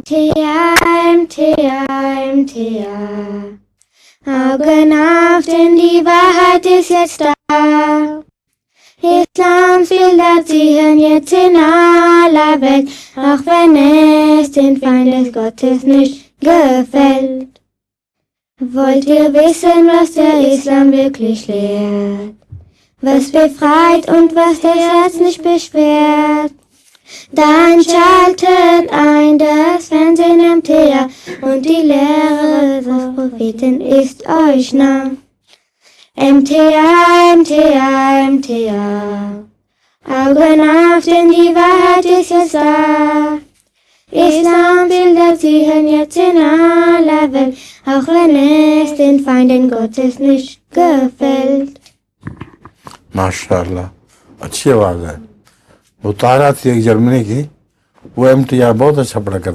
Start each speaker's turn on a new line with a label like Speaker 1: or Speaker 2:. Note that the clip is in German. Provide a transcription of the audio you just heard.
Speaker 1: MTA, MTA, MTA. Augen auf, denn die Wahrheit ist jetzt da. Islams Bilder ziehen jetzt in aller Welt, auch wenn es den Feind des Gottes nicht gefällt. Wollt ihr wissen, was der Islam wirklich lehrt? Was befreit und was das Herz nicht beschwert? Dann schaltet ein das Fernsehen MTA und die Lehre des Propheten ist euch nah. MTA, MTA, MTA. Augen auf, denn die Wahrheit ist jetzt da. Islambilder ziehen jetzt in aller Welt, auch wenn es den Feinden Gottes nicht gefällt.
Speaker 2: माशाल्लाह अच्छी आवाज़ है। वो तारा थी एक जर्मनी की, वो MTR बहुत अच्छा पढ़ा करती